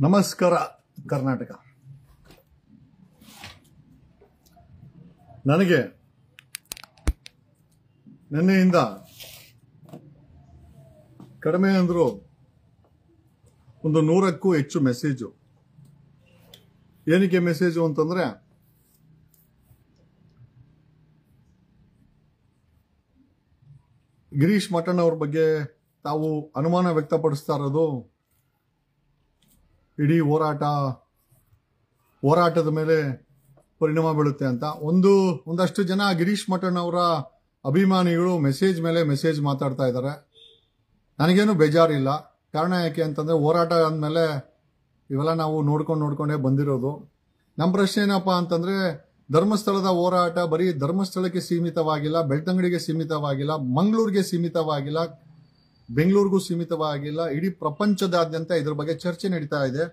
ನಮಸ್ಕಾರ ಕರ್ನಾಟಕ. ನನಗೆ ನಿನ್ನೆಯಿಂದ ಕಡಿಮೆ ಅಂದ್ರು ಒಂದು 100ಕ್ಕೂ ಹೆಚ್ಚು ಮೆಸೇಜು. ಏನಕ್ಕೆ ಮೆಸೇಜು ಅಂತಂದ್ರೆ, ಗಿರೀಶ್ ಮಠಣ್ಣ ಅವ್ರ ಬಗ್ಗೆ ತಾವು ಅನುಮಾನ ವ್ಯಕ್ತಪಡಿಸ್ತಾ ಇರೋದು ಇಡೀ ಹೋರಾಟದ ಮೇಲೆ ಪರಿಣಾಮ ಬೀಳುತ್ತೆ ಅಂತ. ಒಂದಷ್ಟು ಜನ ಗಿರೀಶ್ ಮಠಣ್ಣ ಅವರ ಅಭಿಮಾನಿಗಳು ಮೆಸೇಜ್ ಮೇಲೆ ಮೆಸೇಜ್ ಮಾತಾಡ್ತಾ ಇದ್ದಾರೆ. ನನಗೇನು ಬೇಜಾರಿಲ್ಲ. ಕಾರಣ ಯಾಕೆ ಅಂತಂದ್ರೆ, ಹೋರಾಟ ಅಂದಮೇಲೆ ಇವೆಲ್ಲ ನಾವು ನೋಡ್ಕೊಂಡೇ ಬಂದಿರೋದು. ನಮ್ಮ ಪ್ರಶ್ನೆ ಏನಪ್ಪಾ ಅಂತಂದ್ರೆ, ಧರ್ಮಸ್ಥಳದ ಹೋರಾಟ ಬರೀ ಧರ್ಮಸ್ಥಳಕ್ಕೆ ಸೀಮಿತವಾಗಿಲ್ಲ, ಬೆಳ್ತಂಗಡಿಗೆ ಸೀಮಿತವಾಗಿಲ್ಲ, ಮಂಗಳೂರಿಗೆ ಸೀಮಿತವಾಗಿಲ್ಲ, ಬೆಂಗಳೂರಿಗೂ ಸೀಮಿತವಾಗಿಲ್ಲ, ಇಡೀ ಪ್ರಪಂಚದಾದ್ಯಂತ ಇದ್ರ ಬಗ್ಗೆ ಚರ್ಚೆ ನಡೀತಾ ಇದೆ.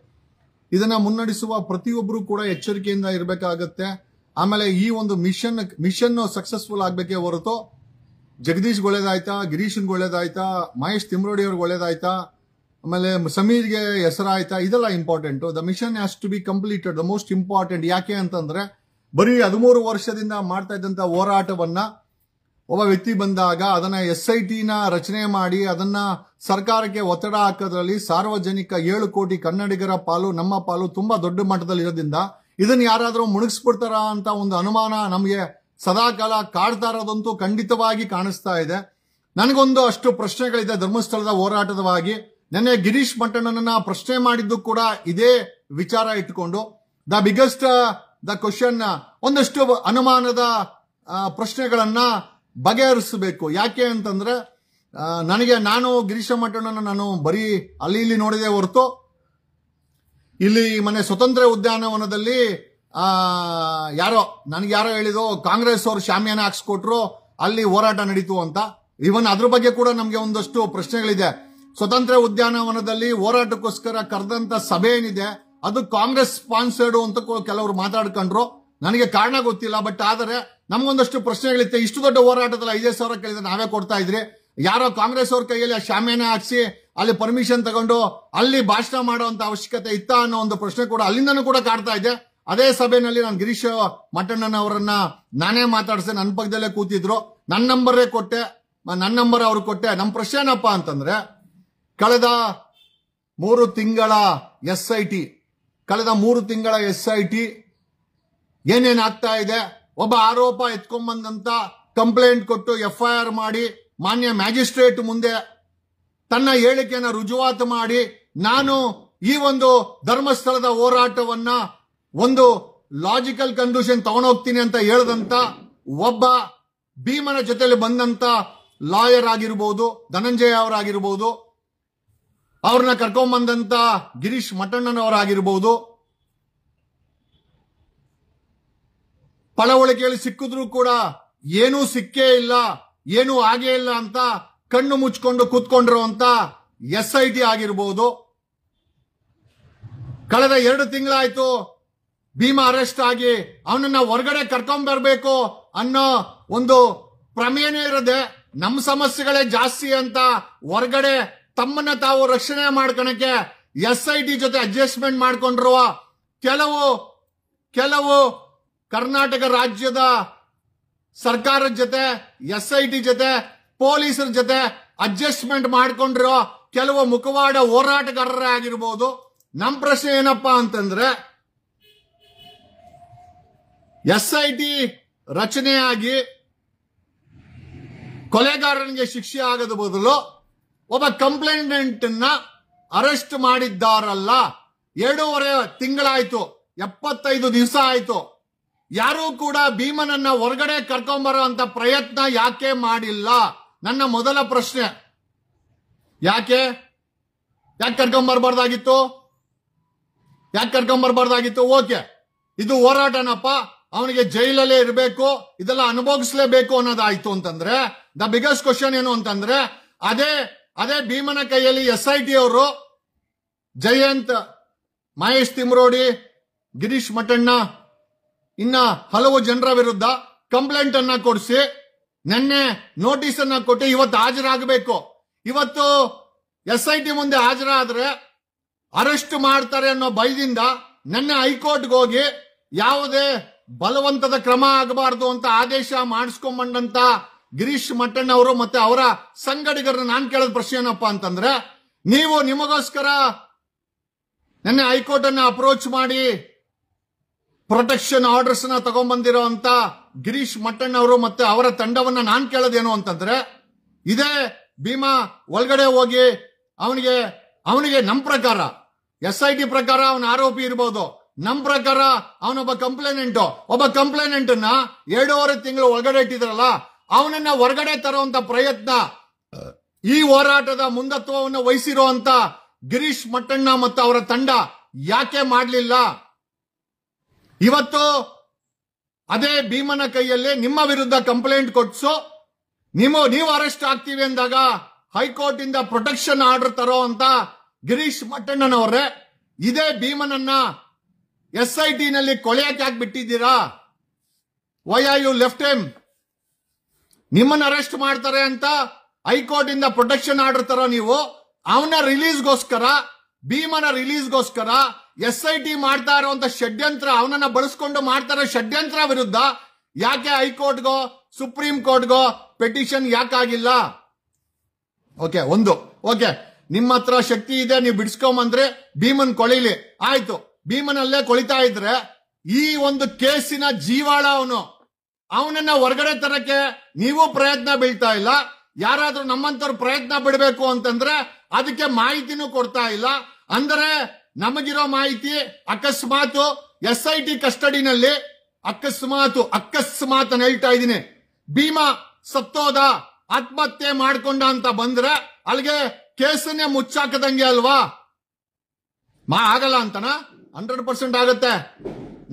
ಇದನ್ನ ಮುನ್ನಡೆಸುವ ಪ್ರತಿಯೊಬ್ಬರು ಕೂಡ ಎಚ್ಚರಿಕೆಯಿಂದ ಇರಬೇಕಾಗತ್ತೆ. ಆಮೇಲೆ ಈ ಒಂದು ಮಿಷನ್ ಸಕ್ಸಸ್ಫುಲ್ ಆಗ್ಬೇಕೇ ಹೊರತು ಜಗದೀಶ್ ಒಳ್ಳೇದಾಯ್ತಾ, ಗಿರೀಶನ್ಗೆ ಒಳ್ಳೇದಾಯ್ತಾ, ಮಹೇಶ್ ತಿಮ್ರೋಡಿ ಅವ್ರಿಗೆ ಒಳ್ಳೇದಾಯ್ತಾ, ಆಮೇಲೆ ಸಮೀರ್ಗೆ ಹೆಸರಾಯ್ತಾ, ಇದೆಲ್ಲ important. The mission has to be completed. The most important. ಯಾಕೆ ಅಂತಂದ್ರೆ, ಬರೀ 13 ವರ್ಷದಿಂದ ಮಾಡ್ತಾ ಇದ್ದಂತ ಹೋರಾಟವನ್ನ ಒಬ್ಬ ವ್ಯಕ್ತಿ ಬಂದಾಗ ಅದನ್ನ SIT ರಚನೆ ಮಾಡಿ ಅದನ್ನ ಸರ್ಕಾರಕ್ಕೆ ಒತ್ತಡ ಹಾಕೋದ್ರಲ್ಲಿ ಸಾರ್ವಜನಿಕ 7 ಕೋಟಿ ಕನ್ನಡಿಗರ ಪಾಲು, ನಮ್ಮ ಪಾಲು ತುಂಬಾ ದೊಡ್ಡ ಮಟ್ಟದಲ್ಲಿ ಇರೋದ್ರಿಂದ ಇದನ್ನ ಯಾರಾದ್ರೂ ಮುಳುಗಿಸ್ಬಿಡ್ತಾರ ಅಂತ ಒಂದು ಅನುಮಾನ ನಮಗೆ ಸದಾಕಾಲ ಕಾಡ್ತಾ ಇರೋದಂತೂ ಖಂಡಿತವಾಗಿ ಕಾಣಿಸ್ತಾ ಇದೆ. ನನಗೊಂದು ಅಷ್ಟು ಪ್ರಶ್ನೆಗಳಿದೆ ಧರ್ಮಸ್ಥಳದ ಹೋರಾಟದವಾಗಿ. ನೆನ್ನೆ ಗಿರೀಶ್ ಮಠಣ್ಣನನ್ನ ಪ್ರಶ್ನೆ ಮಾಡಿದ್ದು ಕೂಡ ಇದೇ ವಿಚಾರ ಇಟ್ಕೊಂಡು. ದ ಕ್ವಶನ್, ಒಂದಷ್ಟು ಅನುಮಾನದ ಪ್ರಶ್ನೆಗಳನ್ನ ಬಗೆಹರಿಸಬೇಕು. ಯಾಕೆ ಅಂತಂದ್ರೆ, ನಾನು ಗಿರೀಶ ಮಠಣ್ಣನ ನಾನು ಬರೀ ಅಲ್ಲಿ ಇಲ್ಲಿ ನೋಡಿದೆ ಹೊರತು, ಇಲ್ಲಿ ಮನೆ ಸ್ವತಂತ್ರ ಉದ್ಯಾನವನದಲ್ಲಿ ನನಗೆ ಯಾರೋ ಹೇಳಿದ್ರು ಕಾಂಗ್ರೆಸ್ ಅವರು ಶಾಮಿಯಾನ ಹಾಕ್ಸ್ಕೊಟ್ರು, ಅಲ್ಲಿ ಹೋರಾಟ ನಡೀತು ಅಂತ. ಇವನ್ ಅದ್ರ ಬಗ್ಗೆ ಕೂಡ ನಮ್ಗೆ ಒಂದಷ್ಟು ಪ್ರಶ್ನೆಗಳಿದೆ. ಸ್ವತಂತ್ರ ಉದ್ಯಾನವನದಲ್ಲಿ ಹೋರಾಟಕ್ಕೋಸ್ಕರ ಕರೆದಂತ ಸಭೆ ಏನಿದೆ ಅದು ಕಾಂಗ್ರೆಸ್ ಸ್ಪಾನ್ಸರ್ಡ್ ಅಂತ ಕೆಲವರು ಮಾತಾಡ್ಕೊಂಡ್ರು. ನನಗೆ ಕಾರಣ ಗೊತ್ತಿಲ್ಲ. ಬಟ್ ಆದರೆ ನಮ್ಗೊಂದಷ್ಟು ಪ್ರಶ್ನೆಗಳಿತ್ತೆ. ಇಷ್ಟು ದೊಡ್ಡ ಹೋರಾಟದಲ್ಲಿ 5,000 ಕೇಳಿದ್ರೆ ನಾವೇ ಕೊಡ್ತಾ ಇದ್ರಿ, ಯಾರೋ ಕಾಂಗ್ರೆಸ್ ಅವ್ರ ಕೈಯಲ್ಲಿ ಶಾಮಿಯಾನ ಹಾಕ್ಸಿ ಅಲ್ಲಿ ಪರ್ಮಿಷನ್ ತಗೊಂಡು ಅಲ್ಲಿ ಭಾಷಣ ಮಾಡುವಂತ ಅವಶ್ಯಕತೆ ಇತ್ತ ಅನ್ನೋ ಒಂದು ಪ್ರಶ್ನೆ ಕೂಡ ಅಲ್ಲಿಂದನೂ ಕೂಡ ಕಾಡ್ತಾ ಇದೆ. ಅದೇ ಸಭೆಯಲ್ಲಿ ನಾನು ಗಿರೀಶ್ ಮಠಣ್ಣನವರನ್ನ ನಾನೇ ಮಾತಾಡ್ಸೆ, ನನ್ನ ಪಕ್ಕದಲ್ಲೇ ಕೂತಿದ್ರು. ನನ್ನ ನಂಬರ್ ಅವ್ರು ಕೊಟ್ಟೆ. ನಮ್ಮ ಪ್ರಶ್ನೆ ಏನಪ್ಪಾ ಅಂತಂದ್ರೆ, ಕಳೆದ 3 ತಿಂಗಳ SIT ಏನೇನಾಗ್ತಾ ಇದೆ, ಒಬ್ಬ ಆರೋಪ ಎತ್ಕೊಂಡ್ಬಂದಂತ ಕಂಪ್ಲೇಂಟ್ ಕೊಟ್ಟು FIR ಮಾಡಿ ಮಾನ್ಯ ಮ್ಯಾಜಿಸ್ಟ್ರೇಟ್ ಮುಂದೆ ತನ್ನ ಹೇಳಿಕೆಯನ್ನು ರುಜುವಾತು ಮಾಡಿ, ನಾನು ಈ ಒಂದು ಧರ್ಮಸ್ಥಳದ ಹೋರಾಟವನ್ನ ಒಂದು ಲಾಜಿಕಲ್ ಕನ್ಕ್ಲೂಷನ್ ತಗೊಂಡೋಗ್ತೀನಿ ಅಂತ ಹೇಳದಂತ ಒಬ್ಬ ಭೀಮನ ಜೊತೆಲಿ ಬಂದಂತ ಲಾಯರ್ ಆಗಿರ್ಬೋದು, ಧನಂಜಯ ಅವರಾಗಿರ್ಬೋದು, ಅವ್ರನ್ನ ಕರ್ಕೊಂಡ್ಬಂದಂತ ಗಿರೀಶ್ ಮಠಣ್ಣನವರಾಗಿರ್ಬೋದು, ಪಳವಳಿಕೆಯಲ್ಲಿ ಸಿಕ್ಕಿದ್ರು ಕೂಡ ಏನೂ ಸಿಕ್ಕೇ ಇಲ್ಲ, ಏನೂ ಆಗೇ ಇಲ್ಲ ಅಂತ ಕಣ್ಣು ಮುಚ್ಕೊಂಡು ಕೂತ್ಕೊಂಡಿರುವಂತ SIT ಆಗಿರ್ಬೋದು. ಕಳೆದ 2 ತಿಂಗಳಾಯ್ತು ಭೀಮ ಅರೆಸ್ಟ್ ಆಗಿ ಅವನನ್ನ ಹೊರಗಡೆ ಕರ್ಕೊಂಡ್ಬರ್ಬೇಕು ಅನ್ನೋ ಒಂದು ಪ್ರಮೇಯನೇ ಇರದೆ, ನಮ್ಮ ಸಮಸ್ಯೆಗಳೇ ಜಾಸ್ತಿ ಅಂತ ಹೊರಗಡೆ ತಮ್ಮನ್ನ ತಾವು ರಕ್ಷಣೆ ಮಾಡ್ಕೊಳಕ್ಕೆ SIT ಜೊತೆ ಅಡ್ಜಸ್ಟ್ಮೆಂಟ್ ಮಾಡ್ಕೊಂಡಿರುವ ಕೆಲವು ಕರ್ನಾಟಕ ರಾಜ್ಯದ ಸರ್ಕಾರದ ಜೊತೆ, SIT ಜೊತೆ, ಪೊಲೀಸರ ಜೊತೆ ಅಡ್ಜಸ್ಟ್ಮೆಂಟ್ ಮಾಡ್ಕೊಂಡಿರೋ ಕೆಲವು ಮುಖವಾಡ ಹೋರಾಟಗಾರರೇ ಆಗಿರ್ಬೋದು. ನಮ್ಮ ಪ್ರಶ್ನೆ ಏನಪ್ಪಾ ಅಂತಂದ್ರೆ, SIT ರಚನೆಯಾಗಿ ಕೊಲೆಗಾರನಿಗೆ ಶಿಕ್ಷೆ ಆಗದ ಬದಲು ಒಬ್ಬ ಕಂಪ್ಲೇಂಟೆಂಟ್ ಅರೆಸ್ಟ್ ಮಾಡಿದ್ದಾರಲ್ಲ. 2.5 ತಿಂಗಳಾಯ್ತು, 75 ದಿವಸ ಆಯ್ತು. ಯಾರೂ ಕೂಡ ಭೀಮನನ್ನ ಹೊರಗಡೆ ಕರ್ಕೊಂಬರೋ ಅಂತ ಪ್ರಯತ್ನ ಯಾಕೆ ಮಾಡಿಲ್ಲ? ನನ್ನ ಮೊದಲ ಪ್ರಶ್ನೆ. ಯಾಕೆ ಕರ್ಕೊಂಬರ್ಬಾರ್ದಾಗಿತ್ತು? ಓಕೆ, ಇದು ಹೋರಾಟನಪ್ಪ, ಅವನಿಗೆ ಜೈಲಲ್ಲೇ ಇರಬೇಕು, ಇದೆಲ್ಲ ಅನುಭವಿಸಲೇಬೇಕು ಅನ್ನೋದಾಯ್ತು ಅಂತಂದ್ರೆ, ದ ಬಿಗ್ಗೆಸ್ಟ್ ಕ್ವಶನ್ ಏನು ಅಂತಂದ್ರೆ, ಅದೇ ಭೀಮನ ಕೈಯಲ್ಲಿ SIT ಅವರು ಜಯಂತ್, ಮಹೇಶ್ ತಿಮ್ರೋಡಿ, ಗಿರೀಶ್ ಮಠಣ್ಣ ಇನ್ನ ಹಲವು ಜನರ ವಿರುದ್ಧ ಕಂಪ್ಲೇಂಟ್ ಅನ್ನ ಕೊಡಿಸಿ ನಿನ್ನೆ ನೋಟಿಸ್ ಅನ್ನ ಕೊಟ್ಟು ಇವತ್ತು ಹಾಜರಾಗಬೇಕು. ಇವತ್ತು SIT ಮುಂದೆ ಹಾಜರಾದ್ರೆ ಅರೆಸ್ಟ್ ಮಾಡ್ತಾರೆ ಅನ್ನೋ ಭಯದಿಂದ ನನ್ನ ಹೈಕೋರ್ಟ್ಗೆ ಹೋಗಿ ಯಾವುದೇ ಬಲವಂತದ ಕ್ರಮ ಆಗಬಾರದು ಅಂತ ಆದೇಶ ಮಾಡಿಸ್ಕೊಂಡ್ಬಂದಂತ ಗಿರೀಶ್ ಮಟ್ಟಣ್ಣ ಅವರು ಮತ್ತೆ ಅವರ ಸಂಗಡಿಗರನ್ನ ನಾನು ಕೇಳೋದ್ ಪ್ರಶ್ನೆ ಏನಪ್ಪ ಅಂತಂದ್ರೆ, ನೀವು ನಿಮಗೋಸ್ಕರ ನನ್ನ ಹೈಕೋರ್ಟ್ ಅನ್ನ ಅಪ್ರೋಚ್ ಮಾಡಿ ಪ್ರೊಟೆಕ್ಷನ್ ಆರ್ಡರ್ಸ್ ನ ತಗೊಂಡ್ಬಂದಿರೋ ಅಂತ ಗಿರೀಶ್ ಮಟ್ಟಣ್ಣ ಅವರು ಮತ್ತೆ ಅವರ ತಂಡವನ್ನ ನಾನ್ ಕೇಳೋದೇನು ಅಂತಂದ್ರೆ, ಇದೇ ಭೀಮಾ ಒಳಗಡೆ ಹೋಗಿ ಅವನಿಗೆ ನಮ್ ಪ್ರಕಾರ SIT ಪ್ರಕಾರ ಅವನ ಆರೋಪಿ ಇರಬಹುದು, ನಮ್ ಪ್ರಕಾರ ಅವನೊಬ್ಬ ಕಂಪ್ಲೇನೆಂಟ್ ಅನ್ನ 2.5 ತಿಂಗಳು ಒಳಗಡೆ ಇಟ್ಟಿದ್ರಲ್ಲ, ಅವನನ್ನ ಹೊರಗಡೆ ತರುವಂತ ಪ್ರಯತ್ನ ಈ ಹೋರಾಟದ ಮುಂದತ್ವವನ್ನು ವಹಿಸಿರುವಂತ ಗಿರೀಶ್ ಮಟ್ಟಣ್ಣ ಮತ್ತು ಅವರ ತಂಡ ಯಾಕೆ ಮಾಡಲಿಲ್ಲ? ಇವತ್ತು ಭೀಮನ ಕೈಯಲ್ಲಿ ನಿಮ್ಮ ವಿರುದ್ಧ ಕಂಪ್ಲೇಂಟ್ ಕೊಟ್ಸು, ನೀವು ಅರೆಸ್ಟ್ ಆಗ್ತೀವಿ ಅಂದಾಗ ಹೈಕೋರ್ಟ್ ಇಂದ ಪ್ರೊಟೆಕ್ಷನ್ ಆರ್ಡರ್ ತರೋ ಅಂತ ಗಿರೀಶ್ ಮಟ್ಟಣ್ಣನವರೇ ಇದೇ ಭೀಮನನ್ನ SIT ನಲ್ಲಿ ಕೊಳೆಯಕ್ಕೆ ಯಾಕೆ ಬಿಟ್ಟಿದ್ದೀರಾ? Why are you left him? ನಿಮ್ಮನ್ನ ಅರೆಸ್ಟ್ ಮಾಡ್ತಾರೆ ಅಂತ ಹೈಕೋರ್ಟ್ ಇಂದ ಪ್ರೊಟೆಕ್ಷನ್ ಆರ್ಡರ್ ತರೋ ನೀವು ಅವನ ರಿಲೀಸ್ಗೋಸ್ಕರ, ಭೀಮನ ರಿಲೀಸ್ಗೋಸ್ಕರ SIT ಮಾಡ್ತಾ ಇರುವಂತ ಷಡ್ಯಂತ್ರ, ಅವನನ್ನ ಬಳಸ್ಕೊಂಡು ಮಾಡ್ತಾ ಇರೋ ಷಡ್ಯಂತ್ರ ವಿರುದ್ಧ ಯಾಕೆ ಹೈಕೋರ್ಟ್ಗೋ ಸುಪ್ರೀಂ ಕೋರ್ಟ್ಗೋ ಪೆಟಿಷನ್ ಯಾಕಾಗಿಲ್ಲ? ಓಕೆ ನಿಮ್ಮ ಹತ್ರ ಶಕ್ತಿ ಇದೆ, ನೀವು ಬಿಡಿಸ್ಕೊಂಬಂದ್ರೆ ಭೀಮನ್ ಕೊಳಿಲಿ, ಆಯ್ತು. ಭೀಮನಲ್ಲೇ ಕೊಳಿತಾ ಇದ್ರೆ ಈ ಒಂದು ಕೇಸಿನ ಜೀವಾಳ ಅವನನ್ನ ಹೊರಗಡೆ ತರಕ್ಕೆ ನೀವು ಪ್ರಯತ್ನ ಬೀಳ್ತಾ ಇಲ್ಲ. ಯಾರಾದ್ರೂ ನಮ್ಮಂತವ್ರು ಪ್ರಯತ್ನ ಬಿಡಬೇಕು ಅಂತಂದ್ರೆ ಅದಕ್ಕೆ ಮಾಹಿತಿನೂ ಕೊಡ್ತಾ ಇಲ್ಲ. ಅಂದ್ರೆ ನಮಗಿರೋ ಮಾಹಿತಿ ಅಕಸ್ಮಾತ್ SIT ಕಸ್ಟಡಿನಲ್ಲಿ ಅಕಸ್ಮಾತ್ ಅಂತ ಹೇಳ್ತಾ ಇದ್ದೀನಿ, ಭೀಮಾ ಸತ್ತೋದ, ಆತ್ಮಹತ್ಯೆ ಮಾಡ್ಕೊಂಡ ಅಂತ ಬಂದ್ರೆ ಅಲ್ಲಿಗೆ ಕೇಸನ್ನೇ ಮುಚ್ಚಾಕದಂಗೆ ಅಲ್ವಾ? ಆಗಲ್ಲ ಅಂತನಾ? 100% ಆಗತ್ತೆ.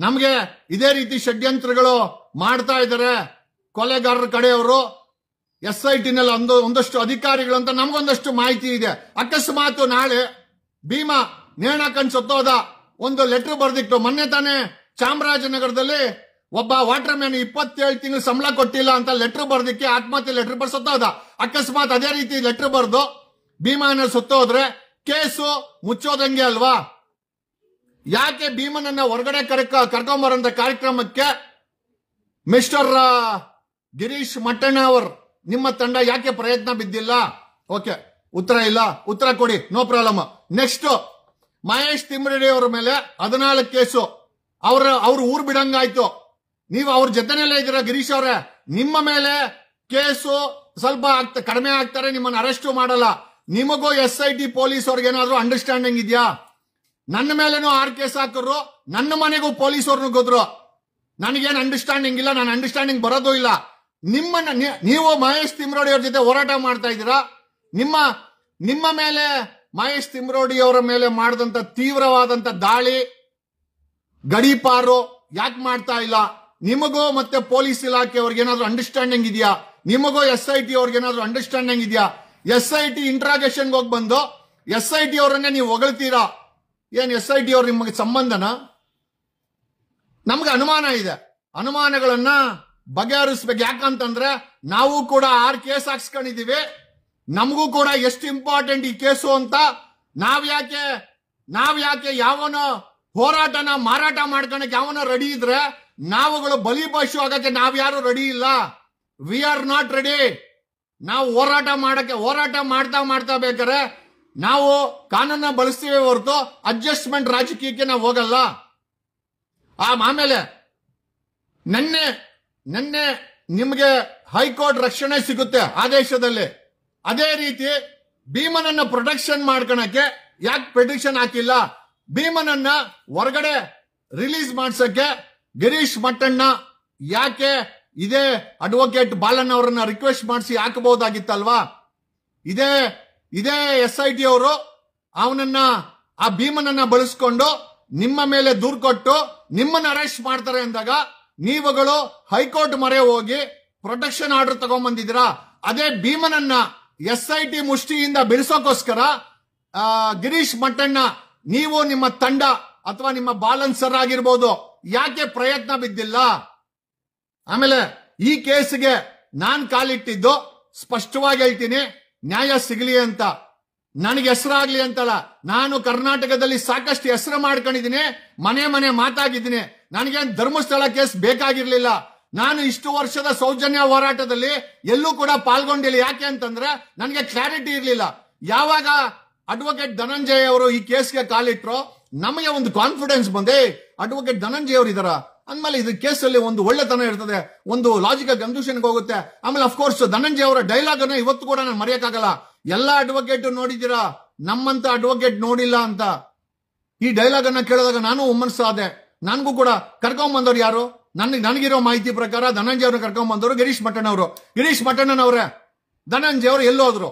ನಮ್ಗೆ ಇದೇ ರೀತಿ ಷಡ್ಯಂತ್ರಗಳು ಮಾಡ್ತಾ ಇದ್ದಾರೆ ಕೊಲೆಗಾರರ ಕಡೆಯವರು, SIT ನಲ್ಲಿ ಒಂದಷ್ಟು ಅಧಿಕಾರಿಗಳು ಅಂತ ನಮ್ಗೊಂದಷ್ಟು ಮಾಹಿತಿ ಇದೆ. ಅಕಸ್ಮಾತ್ ನಾಳೆ ಭೀಮಾ ನೇಣಾಕಂಡ್ ಸತ್ತೋದ, ಒಂದು ಲೆಟರ್ ಬರ್ದಿಟ್ಟು, ಮೊನ್ನೆ ತಾನೇ ಚಾಮರಾಜನಗರದಲ್ಲಿ ಒಬ್ಬ ವಾಟರ್ ಮ್ಯಾನ್ 27 ತಿಂಗಳು ಸಂಬಳ ಕೊಟ್ಟಿಲ್ಲ ಅಂತ ಲೆಟರ್ ಬರ್ದಿಕ್ಕೆ ಆತ್ಮಹತ್ಯೆ ಲೆಟರ್ ಬರ್ ಸತ್ತೋದ. ಅಕಸ್ಮಾತ್ ಅದೇ ರೀತಿ ಲೆಟರ್ ಬರ್ದು ಭೀಮಾನ ಸತ್ತೋದ್ರೆ ಕೇಸು ಮುಚ್ಚೋದಂಗೆ ಅಲ್ವಾ? ಯಾಕೆ ಭೀಮನನ್ನ ಹೊರಗಡೆ ಕರ್ಕೊಂಬರಂತ ಕಾರ್ಯಕ್ರಮಕ್ಕೆ ಮಿಸ್ಟರ್ ಗಿರೀಶ್ ಮಟ್ಟಣ್ಣ ಅವರು ನಿಮ್ಮ ತಂಡ ಯಾಕೆ ಪ್ರಯತ್ನ ಬಿದ್ದಿಲ್ಲ? ಓಕೆ, ಉತ್ತರ ಇಲ್ಲ, ಉತ್ತರ ಕೊಡಿ, ನೋ ಪ್ರಾಬ್ಲಮ್. ನೆಕ್ಸ್ಟ್, ಮಹೇಶ್ ತಿಮ್ರಡಿ ಅವರ ಮೇಲೆ 14 ಕೇಸು, ಅವ್ರ ಊರ್ ಬಿಡಂಗಾಯ್ತು. ನೀವು ಅವ್ರ ಜೊತೆನಲ್ಲೇ ಇದ್ದೀರಾ ಗಿರೀಶ್ ಅವರೇ, ನಿಮ್ಮ ಮೇಲೆ ಕೇಸು ಸ್ವಲ್ಪ ಕಡಿಮೆ ಆಗ್ತಾರೆ, ನಿಮ್ಮನ್ನ ಅರೆಸ್ಟ್ ಮಾಡಲ್ಲ. ನಿಮಗೂ SIT ಪೊಲೀಸ್ ಅವ್ರಿಗೆ ಏನಾದ್ರು ಅಂಡರ್ಸ್ಟ್ಯಾಂಡಿಂಗ್ ಇದೆಯಾ? ನನ್ನ ಮೇಲೇನು 6 ಕೇಸ್ ಹಾಕರು, ನನ್ನ ಮನೆಗೂ ಪೊಲೀಸ್ ಅವ್ರನ್ನು ಗೋದ್ರು, ನನಗೇನು ಅಂಡರ್ಸ್ಟ್ಯಾಂಡಿಂಗ್ ಇಲ್ಲ, ನಾನು ಅಂಡರ್ಸ್ಟ್ಯಾಂಡಿಂಗ್ ಬರೋದು ಇಲ್ಲ. ನೀವು ಮಹೇಶ್ ತಿಮ್ರೋಡಿ ಅವ್ರ ಜೊತೆ ಹೋರಾಟ ಮಾಡ್ತಾ ಇದ್ದೀರಾ. ನಿಮ್ಮ ಮೇಲೆ ಮಹೇಶ್ ತಿಮ್ರೋಡಿ ಅವರ ಮೇಲೆ ಮಾಡಿದಂತ ತೀವ್ರವಾದಂತ ದಾಳಿ, ಗಡೀಪಾರು ಯಾಕೆ ಮಾಡ್ತಾ ಇಲ್ಲ? ನಿಮಗೂ ಮತ್ತೆ ಪೊಲೀಸ್ ಇಲಾಖೆ ಅವ್ರಿಗೆ ಏನಾದ್ರು ಅಂಡರ್ಸ್ಟ್ಯಾಂಡಿಂಗ್ ಇದೆಯಾ? ನಿಮಗೂ SIT ಅವ್ರಿಗೆ ಏನಾದ್ರು ಅಂಡರ್ಸ್ಟ್ಯಾಂಡಿಂಗ್ ಇದೆಯಾ? SIT ಇಂಟ್ರಾಗೇಷನ್ ಹೋಗಿ ಬಂದು SIT ಅವರನ್ನೇ ನೀವು ಹೊಗಳ್ತೀರಾ. ಏನ್ SIT ಅವ್ರು ನಿಮಗೆ ಸಂಬಂಧನ? ನಮ್ಗೆ ಅನುಮಾನ ಇದೆ. ಅನುಮಾನಗಳನ್ನ ಬಗೆಹರಿಸ್ಬೇಕು. ಯಾಕಂತಂದ್ರೆ ನಾವು ಕೂಡ 6 ಕೇಸ್ ಹಾಕ್ಸ್ಕೊಂಡಿದೀವಿ. ನಮಗೂ ಕೂಡ ಎಷ್ಟು ಇಂಪಾರ್ಟೆಂಟ್ ಈ ಕೇಸು ಅಂತ. ನಾವ್ಯಾಕೆ ಯಾವನೋ ಹೋರಾಟನ ಮಾರಾಟ ಮಾಡ್ಕೊಳಕ್ಕೆ ಯಾವನೋ ರೆಡಿ ಇದ್ರೆ ನಾವುಗಳು ಬಲಿಪಶು ಆಗಕ್ಕೆ ನಾವ್ಯಾರು ರೆಡಿ ಇಲ್ಲ. We are not ready. ನಾವು ಹೋರಾಟ ಮಾಡ್ತಾ ಬೇಕಾರೆ ನಾವು ಕಾನೂನ ಬಳಸ್ತೀವಿ ಹೊರತು ಅಡ್ಜಸ್ಟ್ಮೆಂಟ್ ರಾಜಕೀಯಕ್ಕೆ ನಾವು ಹೋಗಲ್ಲ. ಆಮೇಲೆ ನೆನ್ನೆ ನಿಮಗೆ ಹೈಕೋರ್ಟ್ ರಕ್ಷಣೆ ಸಿಗುತ್ತೆ ಆದೇಶದಲ್ಲಿ. ಅದೇ ರೀತಿ ಭೀಮನನ್ನ ಪ್ರೊಟೆಕ್ಷನ್ ಮಾಡ್ಕೊಳಕ್ಕೆ ಯಾಕೆ ಪೆಟಿಷನ್ ಹಾಕಿಲ್ಲ? ಭೀಮನನ್ನ ಹೊರಗಡೆ ರಿಲೀಸ್ ಮಾಡ್ಸಕ್ಕೆ ಗಿರೀಶ್ ಮಟ್ಟಣ್ಣ ಯಾಕೆ ಇದೇ ಅಡ್ವೊಕೇಟ್ ಬಾಲನ್ ಅವರನ್ನ ರಿಕ್ವೆಸ್ಟ್ ಮಾಡಿಸಿ ಹಾಕಬಹುದಾಗಿತ್ತಲ್ವಾ? ಇದೇ SIT ಅವರು ಆ ಭೀಮನನ್ನ ಬಳಸ್ಕೊಂಡು ನಿಮ್ಮ ಮೇಲೆ ದೂರು ಕೊಟ್ಟು ನಿಮ್ಮನ್ನ ಅರೆಸ್ಟ್ ಮಾಡ್ತಾರೆ ಅಂದಾಗ ನೀವುಗಳು ಹೈಕೋರ್ಟ್ ಮೊರೆ ಹೋಗಿ ಪ್ರೊಟೆಕ್ಷನ್ ಆರ್ಡರ್ ತಗೊಂಡ್ಬಂದಿದ್ದೀರಾ. ಅದೇ ಭೀಮನನ್ನ SIT ಮುಷ್ಟಿಯಿಂದ ಬಿಡಿಸೋಕೋಸ್ಕರ ಗಿರೀಶ್ ಮಟ್ಟಣ್ಣ, ನೀವು ನಿಮ್ಮ ತಂಡ ಅಥವಾ ನಿಮ್ಮ ಬಾಲನ್ ಸರ್ ಆಗಿರ್ಬೋದು, ಯಾಕೆ ಪ್ರಯತ್ನ ಬಿದ್ದಿಲ್ಲ? ಆಮೇಲೆ ಈ ಕೇಸ್ಗೆ ನಾನ್ ಕಾಲಿಟ್ಟಿದ್ದು ಸ್ಪಷ್ಟವಾಗಿ ಹೇಳ್ತೀನಿ, ನ್ಯಾಯ ಸಿಗಲಿ ಅಂತ. ನನಗೆ ಹೆಸರಾಗ್ಲಿ ಅಂತಲ್ಲ, ನಾನು ಕರ್ನಾಟಕದಲ್ಲಿ ಸಾಕಷ್ಟು ಹೆಸರು ಮಾಡ್ಕೊಂಡಿದ್ದೀನಿ, ಮನೆ ಮನೆ ಮಾತಾಗಿದ್ದೀನಿ. ನನಗೇನು ಧರ್ಮಸ್ಥಳ ಕೇಸ್ ಬೇಕಾಗಿರ್ಲಿಲ್ಲ. ನಾನು ಇಷ್ಟು ವರ್ಷದ ಸೌಜನ್ಯ ಹೋರಾಟದಲ್ಲಿ ಎಲ್ಲೂ ಕೂಡ ಪಾಲ್ಗೊಂಡಿಲ್ಲ. ಯಾಕೆ ಅಂತಂದ್ರೆ ನನಗೆ ಕ್ಲಾರಿಟಿ ಇರಲಿಲ್ಲ. ಯಾವಾಗ ಅಡ್ವೊಕೇಟ್ ಧನಂಜಯ ಅವರು ಈ ಕೇಸ್ಗೆ ಕಾಲಿಟ್ರು, ನಮಗೆ ಒಂದು ಕಾನ್ಫಿಡೆನ್ಸ್ ಬಂದೆ, ಅಡ್ವೊಕೇಟ್ ಧನಂಜಯ ಅವರು ಇದಾರ ಅಂದ್ಮೇಲೆ ಇದು ಕೇಸಲ್ಲಿ ಒಂದು ಒಳ್ಳೆತನ ಇರ್ತದೆ, ಒಂದು ಲಾಜಿಕಲ್ ಕನ್ಕ್ಲೂಷನ್ಗೆ ಹೋಗುತ್ತೆ. ಆಮೇಲೆ ಅಫ್ಕೋರ್ಸ್ ಧನಂಜಯ ಅವರ ಡೈಲಾಗ್ ಅನ್ನ ಇವತ್ತು ಕೂಡ ನಾನು ಮರೆಯಕ್ಕಾಗಲ್ಲ. ಎಲ್ಲಾ ಅಡ್ವೊಕೇಟ್ ನೋಡಿದ್ದೀರಾ, ನಮ್ಮಂತ ಅಡ್ವೊಕೇಟ್ ನೋಡಿಲ್ಲ ಅಂತ. ಈ ಡೈಲಾಗ್ ಅನ್ನ ಕೇಳಿದಾಗ ನಾನು ಹುಮ್ಮನ್ಸಾದೆ. ನನಗೂ ಕೂಡ ಕರ್ಕೊಂಡ್ ಯಾರು, ನನಗಿರೋ ಮಾಹಿತಿ ಪ್ರಕಾರ ಧನಂಜಯ ಅವ್ರನ್ನ ಕರ್ಕೊಂಡ್ ಬಂದವರು ಗಿರೀಶ್ ಮಟ್ಟಣ್ಣವರು. ಗಿರೀಶ್ ಮಟ್ಟಣ್ಣನವರೇ, ಧನಂಜಯ ಅವರು ಎಲ್ಲೋದ್ರು?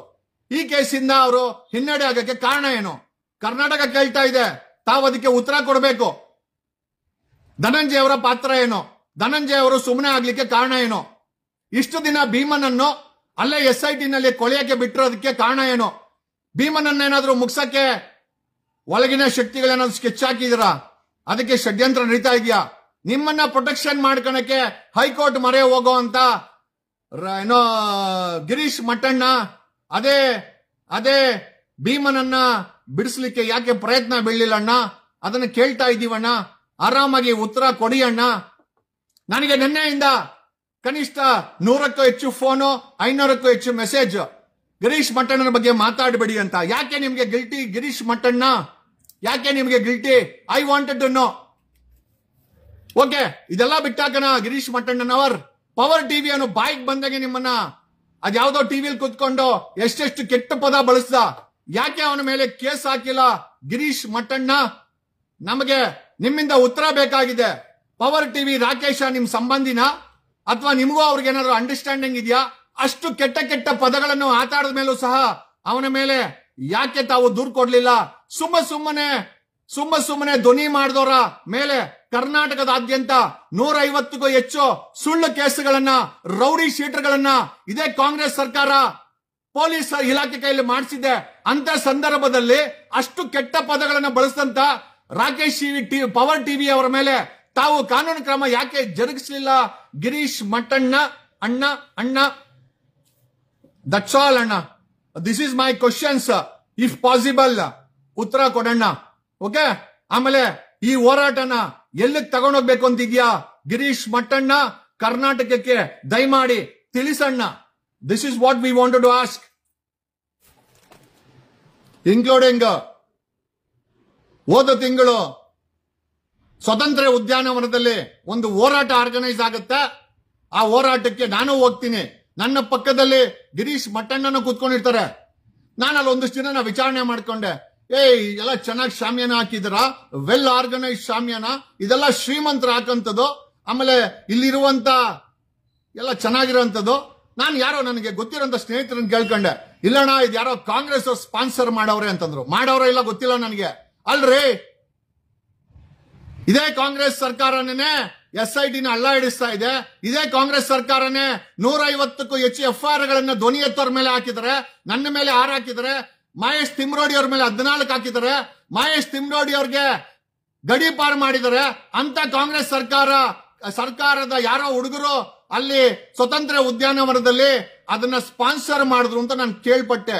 ಈ ಕೇಸಿಂದ ಅವರು ಹಿನ್ನಡೆ ಆಗಕ್ಕೆ ಕಾರಣ ಏನು? ಕರ್ನಾಟಕ ಕೇಳ್ತಾ ಇದೆ, ತಾವು ಅದಕ್ಕೆ ಉತ್ತರ ಕೊಡಬೇಕು. ಧನಂಜಯ ಅವರ ಪಾತ್ರ ಏನು? ಧನಂಜಯ ಅವರು ಸುಮ್ಮನೆ ಆಗ್ಲಿಕ್ಕೆ ಕಾರಣ ಏನು? ಇಷ್ಟು ದಿನ ಭೀಮನನ್ನು ಅಲ್ಲೇ SIT ನಲ್ಲಿ ಕೊಳೆಯಕ್ಕೆ ಬಿಟ್ಟಿರೋದಕ್ಕೆ ಕಾರಣ ಏನು? ಭೀಮನನ್ನೇನಾದ್ರೂ ಮುಗ್ಸಕ್ಕೆ ಒಳಗಿನ ಶಕ್ತಿಗಳೇನಾದ್ರೂ ಸ್ಕೆಚ್ ಹಾಕಿದಿರಾ? ಅದಕ್ಕೆ ಷಡ್ಯಂತ್ರ ನಡೀತಾ ಇದೆಯಾ? ನಿಮ್ಮನ್ನ ಪ್ರೊಟೆಕ್ಷನ್ ಮಾಡ್ಕೊಳಕ್ಕೆ ಹೈಕೋರ್ಟ್ ಮೊರೆ ಹೋಗೋ ಅಂತ ಏನೋ ಗಿರೀಶ್ ಮಟ್ಟಣ್ಣ ಅದೇ ಭೀಮನನ್ನ ಬಿಡಿಸ್ಲಿಕ್ಕೆ ಯಾಕೆ ಪ್ರಯತ್ನ ಬೀಳಲಿಲ್ಲ ಅಣ್ಣ? ಅದನ್ನ ಕೇಳ್ತಾ ಇದ್ದೀವಣ್ಣ, ಆರಾಮಾಗಿ ಉತ್ತರ ಕೊಡಿ ಅಣ್ಣ. ನನಗೆ ನಿನ್ನೆಯಿಂದ ಕನಿಷ್ಠ 100ಕ್ಕೂ ಹೆಚ್ಚು ಫೋನು, 500ಕ್ಕೂ ಹೆಚ್ಚು ಮೆಸೇಜ್, ಗಿರೀಶ್ ಮಟ್ಟಣ್ಣನ ಬಗ್ಗೆ ಮಾತಾಡಬೇಡಿ ಅಂತ. ಯಾಕೆ ನಿಮ್ಗೆ ಗಿಲ್ಟಿ ಗಿರೀಶ್ ಮಟ್ಟಣ್ಣ? ಯಾಕೆ ನಿಮ್ಗೆ guilty? I wanted to know. Okay, ಇದೆಲ್ಲ ಬಿಟ್ಟಾಕನ ಗಿರೀಶ್ ಮಟ್ಟಣ್ಣನವರ್ ಪವರ್ ಟಿವಿ ಅನ್ನೋ ಬಾಯಿಗೆ ಬಂದಾಗೆ ನಿಮ್ಮನ್ನ ಅದ್ಯಾವುದೋ ಟಿವಿಲಿ ಕುತ್ಕೊಂಡು ಎಷ್ಟೆಷ್ಟು ಕೆಟ್ಟ ಪದ ಬಳಸ್ದ. ಯಾಕೆ ಅವನ ಮೇಲೆ ಕೇಸ್ ಹಾಕಿಲ್ಲ ಗಿರೀಶ್ ಮಟ್ಟಣ್ಣ? ನಮಗೆ ನಿಮ್ಮಿಂದ ಉತ್ತರ ಬೇಕಾಗಿದೆ. ಪವರ್ ಟಿವಿ ರಾಕೇಶ ನಿಮ್ ಸಂಬಂಧಿನ ಅಥವಾ ನಿಮಗೂ ಅವ್ರಿಗೆ ಏನಾದ್ರು ಅಂಡರ್ಸ್ಟ್ಯಾಂಡಿಂಗ್ ಇದೆಯಾ? ಅಷ್ಟು ಕೆಟ್ಟ ಕೆಟ್ಟ ಪದಗಳನ್ನು ಆಟಾಡಿದ ಮೇಲೂ ಸಹ ಅವನ ಮೇಲೆ ಯಾಕೆ ತಾವು ದೂರು ಕೊಡ್ಲಿಲ್ಲ? ಸುಮ್ಮನೆ ಧ್ವನಿ ಮಾಡಿದವರ ಮೇಲೆ ಕರ್ನಾಟಕದಾದ್ಯಂತ 150ಕ್ಕೂ ಹೆಚ್ಚು ಸುಳ್ಳು ಕೇಸುಗಳನ್ನ, ರೌಡಿ ಶೀಟರ್ಗಳನ್ನ ಇದೇ ಕಾಂಗ್ರೆಸ್ ಸರ್ಕಾರ ಪೊಲೀಸ್ ಇಲಾಖೆ ಕೈಯಲ್ಲಿ ಮಾಡಿಸಿದೆ. ಅಂತ ಸಂದರ್ಭದಲ್ಲಿ ಅಷ್ಟು ಕೆಟ್ಟ ಪದಗಳನ್ನ ಬಳಸಿದಂತ ರಾಕೇಶ್ ಪವರ್ ಟಿವಿ ಅವರ ಮೇಲೆ ತಾವು ಕಾನೂನು ಕ್ರಮ ಯಾಕೆ ಜರುಗಿಸಲಿಲ್ಲ? ಗಿರೀಶ್ ಮಟ್ಟಣ್ಣ ಅಣ್ಣ ದಟ್ಸ್ ಆಲ್ ಅಣ್ಣ. This is my questions. If possible ಉತ್ತರ ಕೊಡಣ್ಣ. ಓಕೆ, ಆಮೇಲೆ ಈ ಹೋರಾಟನ ಎಲ್ಲಿಗೆ ತಗೊಂಡೋಗ್ಬೇಕು ಅಂತಿದ್ಯಾ ಗಿರೀಶ್ ಮಟ್ಟಣ್ಣ? ಕರ್ನಾಟಕಕ್ಕೆ ದಯಮಾಡಿ ತಿಳಿಸಣ್ಣ. This is what we wanted to ask, including ಹೋದ ತಿಂಗಳು ಸ್ವತಂತ್ರ ಉದ್ಯಾನವನದಲ್ಲಿ ಒಂದು ಹೋರಾಟ ಆರ್ಗನೈಸ್ ಆಗುತ್ತೆ. ಆ ಹೋರಾಟಕ್ಕೆ ನಾನು ಹೋಗ್ತೀನಿ. ನನ್ನ ಪಕ್ಕದಲ್ಲಿ ಗಿರೀಶ್ ಮಟ್ಟಣ್ಣನ ಕೂತ್ಕೊಂಡಿರ್ತಾರೆ. ನಾನು ಅಲ್ಲಿ ಒಂದಿಷ್ಟು ದಿನ ವಿಚಾರಣೆ ಮಾಡ್ಕೊಂಡೆ. ಎಲ್ಲ ಚೆನ್ನಾಗಿ ಶಾಮಿಯಾನ ಹಾಕಿದ್ರ, ವೆಲ್ ಆರ್ಗನೈಸ್ ಶಾಮಿಯಾನ, ಇದೆಲ್ಲ ಶ್ರೀಮಂತರ ಹಾಕಂತದ್ದು, ಆಮೇಲೆ ಇಲ್ಲಿರುವಂತ ಎಲ್ಲ ಚೆನ್ನಾಗಿರೋಂಥದ್ದು. ನಾನು ಯಾರೋ ನನಗೆ ಗೊತ್ತಿರೋಂಥ ಸ್ನೇಹಿತರನ್ನ ಕೇಳ್ಕೊಂಡೆ, ಇಲ್ಲಣ್ಣ ಇದು ಯಾರೋ ಕಾಂಗ್ರೆಸ್ ಸ್ಪಾನ್ಸರ್ ಮಾಡವ್ರೆ ಅಂತಂದ್ರು. ಮಾಡವ್ರೆ ಇಲ್ಲ ಗೊತ್ತಿಲ್ಲ ನನಗೆ. ಅಲ್ರಿ, ಇದೇ ಕಾಂಗ್ರೆಸ್ ಸರ್ಕಾರನೇ SIT ಅಲ್ಲ ಹಿಡಿಸ್ತಾ ಇದೆ. ಇದೇ ಕಾಂಗ್ರೆಸ್ ಸರ್ಕಾರನೇ 150ಕ್ಕೂ ಹೆಚ್ಚು FIR ಗಳನ್ನ ಧ್ವನಿ ಎತ್ತೋರ್ ಮೇಲೆ ಹಾಕಿದರೆ, ನನ್ನ ಮೇಲೆ 6 ಹಾಕಿದರೆ, ಮಹೇಶ್ ತಿಮ್ರೋಡಿ ಅವ್ರ ಮೇಲೆ 14 ಹಾಕಿದ್ದಾರೆ. ಮಹೇಶ್ ತಿಮ್ರೋಡಿ ಅವ್ರಿಗೆ ಗಡೀಪಾರು ಮಾಡಿದರೆ. ಅಂತ ಕಾಂಗ್ರೆಸ್ ಸರ್ಕಾರದ ಯಾರೋ ಹುಡುಗರು ಅಲ್ಲಿ ಸ್ವತಂತ್ರ ಉದ್ಯಾನವನದಲ್ಲಿ ಅದನ್ನ ಸ್ಪಾನ್ಸರ್ ಮಾಡಿದ್ರು ಅಂತ ನಾನು ಕೇಳ್ಪಟ್ಟೆ.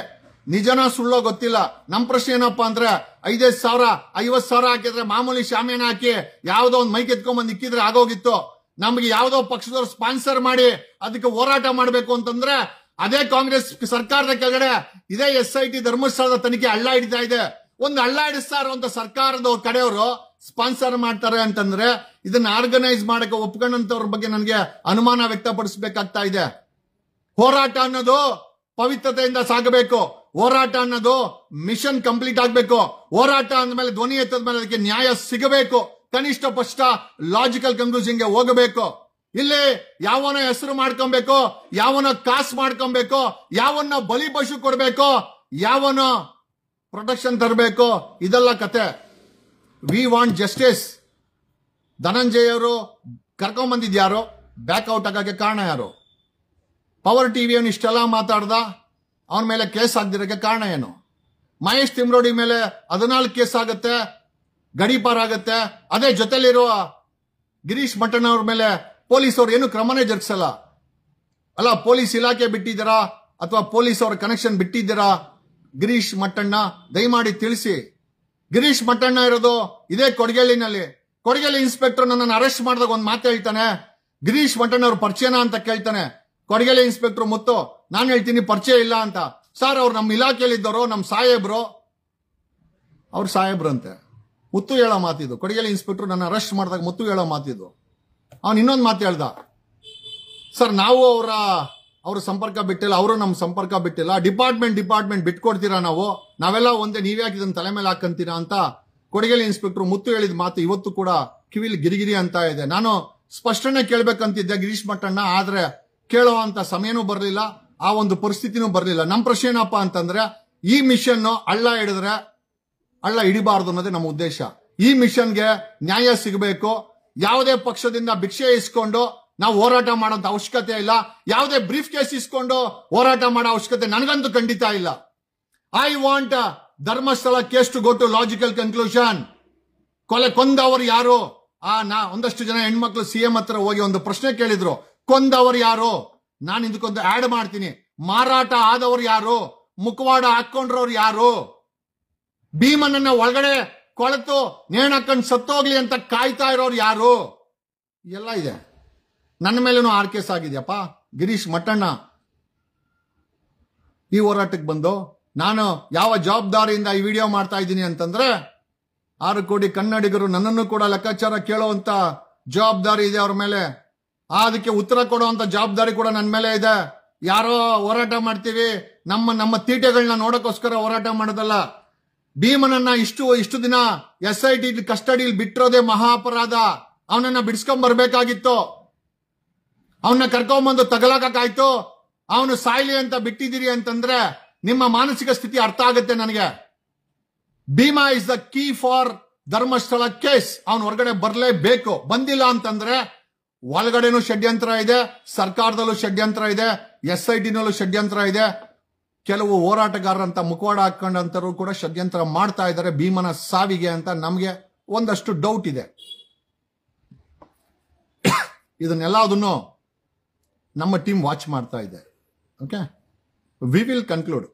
ನಿಜನ ಸುಳ್ಳೋ ಗೊತ್ತಿಲ್ಲ. ನಮ್ ಪ್ರಶ್ನೆ ಏನಪ್ಪಾ ಅಂದ್ರೆ 5,000 50,000 ಹಾಕಿದ್ರೆ ಮಾಮೂಲಿ ಶಾಮಿಯಾನ ಹಾಕಿ ಯಾವ್ದೋ ಒಂದು ಮೈಕ್ ಎತ್ಕೊಂಡ್ಬಂದು ಇಕ್ಕಿದ್ರೆ ಆಗೋಗಿತ್ತು. ನಮ್ಗೆ ಯಾವ್ದೋ ಪಕ್ಷದವ್ರು ಸ್ಪಾನ್ಸರ್ ಮಾಡಿ ಅದಕ್ಕೆ ಹೋರಾಟ ಮಾಡ್ಬೇಕು ಅಂತಂದ್ರೆ ಅದೇ ಕಾಂಗ್ರೆಸ್ ಸರ್ಕಾರದ ಕೆಳಗಡೆ ಇದೇ SIT ಧರ್ಮಸ್ಥಳದ ತನಿಖೆ ಹಳ್ಳ ಹಿಡಿತಾ ಇದೆ. ಒಂದು ಹಳ್ಳ ಹಿಡಿಸ್ತಾ ಇರುವಂತ ಸರ್ಕಾರದ ಕಡೆಯವರು ಸ್ಪಾನ್ಸರ್ ಮಾಡ್ತಾರೆ ಅಂತಂದ್ರೆ ಇದನ್ನ ಆರ್ಗನೈಸ್ ಮಾಡಕ್ಕೆ ಒಪ್ಕೊಂಡಂತವ್ರ ಬಗ್ಗೆ ನನಗೆ ಅನುಮಾನ ವ್ಯಕ್ತಪಡಿಸಬೇಕಾಗ್ತಾ ಇದೆ. ಹೋರಾಟ ಅನ್ನೋದು ಪವಿತ್ರತೆಯಿಂದ ಸಾಗಬೇಕು. ಹೋರಾಟ ಅನ್ನೋದು ಮಿಷನ್ ಕಂಪ್ಲೀಟ್ ಆಗ್ಬೇಕು. ಹೋರಾಟ ಅಂದ್ಮೇಲೆ ಧ್ವನಿ ಎತ್ತದ ಮೇಲೆ ಅದಕ್ಕೆ ನ್ಯಾಯ ಸಿಗಬೇಕು. ಕನಿಷ್ಠ ಪಕ್ಷ ಲಾಜಿಕಲ್ ಕನ್ಕ್ಲೂಷನ್ಗೆ ಹೋಗಬೇಕು. ಇಲ್ಲಿ ಯಾವನ ಹೆಸರು ಮಾಡ್ಕೊಬೇಕು, ಯಾವನ ಕಾಸು ಮಾಡ್ಕೊಬೇಕು, ಯಾವನ್ನ ಬಲಿ ಪಶು ಕೊಡ್ಬೇಕು, ಯಾವನ ಪ್ರೊಟೆಕ್ಷನ್ ತರಬೇಕು, ಇದೆಲ್ಲ ಕತೆ. We want justice. ಧನಂಜಯ ಅವರು ಕರ್ಕೊಂಡ್ಬಂದಿದ್ಯಾರು? ಬ್ಯಾಕ್ಔಟ್ ಆಗಕ್ಕೆ ಕಾರಣ ಯಾರು? ಪವರ್ ಟಿವಿಯನ್ನು ಇಷ್ಟೆಲ್ಲ ಮಾತಾಡ್ದ, ಅವನ ಮೇಲೆ ಕೇಸ್ ಆಗದಿರೋಕ್ಕೆ ಕಾರಣ ಏನು? ಮಹೇಶ್ ತಿಮ್ರೋಡಿ ಮೇಲೆ 14 ಕೇಸ್ ಆಗುತ್ತೆ, ಗಡೀಪಾರ್ ಆಗುತ್ತೆ. ಅದೇ ಜೊತೆಲಿರುವ ಗಿರೀಶ್ ಮಟ್ಟಣ್ಣ ಅವ್ರ ಮೇಲೆ ಪೊಲೀಸ್ ಅವ್ರು ಏನು ಕ್ರಮನೇ ಜರುಗಿಸಲ್ಲ. ಅಲ್ಲ, ಪೊಲೀಸ್ ಇಲಾಖೆ ಬಿಟ್ಟಿದ್ದೀರಾ ಅಥವಾ ಪೊಲೀಸ್ ಅವ್ರ ಕನೆಕ್ಷನ್ ಬಿಟ್ಟಿದ್ದೀರಾ? ಗಿರೀಶ್ ಮಟ್ಟಣ್ಣ ದಯಮಾಡಿ ತಿಳಿಸಿ. ಗಿರೀಶ್ ಮಟ್ಟಣ್ಣ ಇರೋದು ಇದೇ ಕೊಡಗೇಲಿನಲ್ಲಿ. ಕೊಡಗೇಲಿ ಇನ್ಸ್ಪೆಕ್ಟರ್ ನನ್ನನ್ನು ಅರೆಸ್ಟ್ ಮಾಡಿದಾಗ ಒಂದು ಮಾತು ಹೇಳ್ತಾನೆ, ಗಿರೀಶ್ ಮಟ್ಟಣ್ಣ ಅವ್ರ ಪರಿಚಯನ ಅಂತ ಕೇಳ್ತಾನೆ. ಕೊಡಗೇಲಿ ಇನ್ಸ್ಪೆಕ್ಟರ್ ಮುತ್ತು ನಾನು ಹೇಳ್ತೀನಿ ಪರಿಚಯ ಇಲ್ಲ ಅಂತ. ಸರ್ ಅವ್ರು ನಮ್ಮ ಇಲಾಖೆಯಲ್ಲಿ ಇದ್ದವರು, ನಮ್ಮ ಸಾಹೇಬ್ರು, ಅವ್ರ ಸಾಹೇಬ್ರಂತೆ. ಮುತ್ತು ಹೇಳೋ ಮಾತಿದು. ಕೊಡಗೇಲಿ ಇನ್ಸ್ಪೆಕ್ಟರ್ ನನ್ನ ಅರೆಸ್ಟ್ ಮಾಡಿದಾಗ ಮುತ್ತು ಹೇಳೋ ಮಾತಿದು. ಅವನು ಇನ್ನೊಂದು ಮಾತು ಹೇಳ್ದ, ಸರ್ ನಾವು ಅವ್ರ ಸಂಪರ್ಕ ಬಿಟ್ಟಿಲ್ಲ, ಅವರು ನಮ್ಮ ಸಂಪರ್ಕ ಬಿಟ್ಟಿಲ್ಲ, ಡಿಪಾರ್ಟ್ಮೆಂಟ್ ಬಿಟ್ಕೊಡ್ತೀರಾ, ನಾವೆಲ್ಲ ಒಂದೇ, ನೀವ್ಯಾಕೆ ಇದನ್ನ ತಲೆ ಮೇಲೆ ಹಾಕಂತೀರಾ ಅಂತ ಕೊಡಗೇಲಿ ಇನ್ಸ್ಪೆಕ್ಟರ್ ಮುತ್ತು ಹೇಳಿದ ಮಾತು ಇವತ್ತು ಕೂಡ ಕಿವಿಲಿ ಗಿರಿಗಿರಿ ಅಂತ ಇದೆ. ನಾನು ಸ್ಪಷ್ಟನೆ ಕೇಳ್ಬೇಕಂತಿದ್ದೆ ಗಿರೀಶ್ ಮಟ್ಟಣ್ಣ, ಆದ್ರೆ ಕೇಳೋ ಅಂತ ಸಮಯನೂ ಬರಲಿಲ್ಲ, ಆ ಒಂದು ಪರಿಸ್ಥಿತಿನೂ ಬರಲಿಲ್ಲ. ನಮ್ಮ ಪ್ರಶ್ನೆ ಏನಪ್ಪಾ ಅಂತಂದ್ರೆ, ಈ ಮಿಷನ್ ಹಳ್ಳ ಹಿಡಿಬಾರ್ದು ಅನ್ನೋದೇ ನಮ್ಮ ಉದ್ದೇಶ. ಈ ಮಿಷನ್ಗೆ ನ್ಯಾಯ ಸಿಗಬೇಕು. ಯಾವುದೇ ಪಕ್ಷದಿಂದ ಭಿಕ್ಷೆ ಇಸ್ಕೊಂಡು ನಾವು ಹೋರಾಟ ಮಾಡೋಂತ ಅವಶ್ಯಕತೆ ಇಲ್ಲ. ಯಾವುದೇ ಬ್ರೀಫ್ ಕೇಸ್ ಇಸ್ಕೊಂಡು ಹೋರಾಟ ಮಾಡೋ ಅವಶ್ಯಕತೆ ನನಗಂತೂ ಖಂಡಿತ ಇಲ್ಲ. I want Dharmasthala case to go to logical conclusion. ಕೊಂದವರು ಯಾರು? ಒಂದಷ್ಟು ಜನ ಹೆಣ್ಮಕ್ಳು ಸಿಎಂ ಹತ್ರ ಹೋಗಿ ಒಂದು ಪ್ರಶ್ನೆ ಕೇಳಿದ್ರು, ಕೊಂದವರು ಯಾರು? ನಾನು ಇದಕ್ಕೊಂದು ಆಡ್ ಮಾಡ್ತೀನಿ, ಮಾರಾಟ ಆದವರು ಯಾರು? ಮುಖವಾಡ ಹಾಕೊಂಡ್ರವ್ರು ಯಾರು? ಭೀಮನನ್ನ ಒಳಗಡೆ ಕೊಳೆತು ನೇಣಾಕೊಂಡು ಸತ್ತೋಗ್ಲಿ ಅಂತ ಕಾಯ್ತಾ ಇರೋರು ಯಾರು? ಎಲ್ಲ ಇದೆ. ನನ್ನ ಮೇಲೇನು ಆರ್ ಕೇಸ್ ಆಗಿದೆಯಪ್ಪ. ಗಿರೀಶ್ ಮಟ್ಟಣ್ಣ ಈ ಹೋರಾಟಕ್ಕೆ ಬಂದು ನಾನು ಯಾವ ಜವಾಬ್ದಾರಿಯಿಂದ ಈ ವಿಡಿಯೋ ಮಾಡ್ತಾ ಇದ್ದೀನಿ ಅಂತಂದ್ರೆ, 6 ಕೋಟಿ ಕನ್ನಡಿಗರು ನನ್ನನ್ನು ಕೂಡ ಲೆಕ್ಕಾಚಾರ ಕೇಳುವಂತ ಜವಾಬ್ದಾರಿ ಇದೆ ಅವ್ರ ಮೇಲೆ. ಅದಕ್ಕೆ ಉತ್ತರ ಕೊಡುವಂತ ಜವಾಬ್ದಾರಿ ಕೂಡ ನನ್ನ ಮೇಲೆ ಇದೆ. ಯಾರೋ ಹೋರಾಟ ಮಾಡ್ತೀವಿ, ನಮ್ಮ ತೀಟೆಗಳನ್ನ ನೋಡೋಕ್ಕೋಸ್ಕರ ಹೋರಾಟ ಮಾಡೋದಲ್ಲ. ಭೀಮನನ್ನ ಇಷ್ಟು ದಿನ SIT ಕಸ್ಟಡಿಯಲ್ಲಿ ಬಿಟ್ಟಿರೋದೇ ಮಹಾ ಅಪರಾಧ. ಅವನನ್ನ ಬಿಡಿಸ್ಕೊಂಡ್ ಬರ್ಬೇಕಾಗಿತ್ತು, ಅವನ್ನ ಕರ್ಕೊಂಡ್ಬಂದು ತಗಲಾಕಾಯ್ತು. ಅವನು ಸಾಯ್ಲಿ ಅಂತ ಬಿಟ್ಟಿದ್ದೀರಿ ಅಂತಂದ್ರೆ ನಿಮ್ಮ ಮಾನಸಿಕ ಸ್ಥಿತಿ ಅರ್ಥ ಆಗುತ್ತೆ ನನಗೆ. Bhima is the key for Dharmasthala case. ಅವನು ಹೊರಗಡೆ ಬರಲೇಬೇಕು. ಬಂದಿಲ್ಲ ಅಂತಂದ್ರೆ ಒಳಗಡೆನೂ ಷಡ್ಯಂತ್ರ ಇದೆ, ಸರ್ಕಾರದಲ್ಲೂ ಷಡ್ಯಂತ್ರ ಇದೆ, SITನಲ್ಲೂ ಷಡ್ಯಂತ್ರ ಇದೆ. ಕೆಲವು ಹೋರಾಟಗಾರರಂತ ಮುಖವಾಡ ಹಾಕೊಂಡಂತರು ಕೂಡ ಷಡ್ಯಂತ್ರ ಮಾಡ್ತಾ ಇದ್ದಾರೆ ಭೀಮನ ಸಾವಿಗೆ ಅಂತ ನಮಗೆ ಒಂದಷ್ಟು ಡೌಟ್ ಇದೆ. ಇದನ್ನೆಲ್ಲದನ್ನು ನಮ್ಮ ಟೀಮ್ ವಾಚ್ ಮಾಡ್ತಾ ಇದೆ. Okay, we will conclude.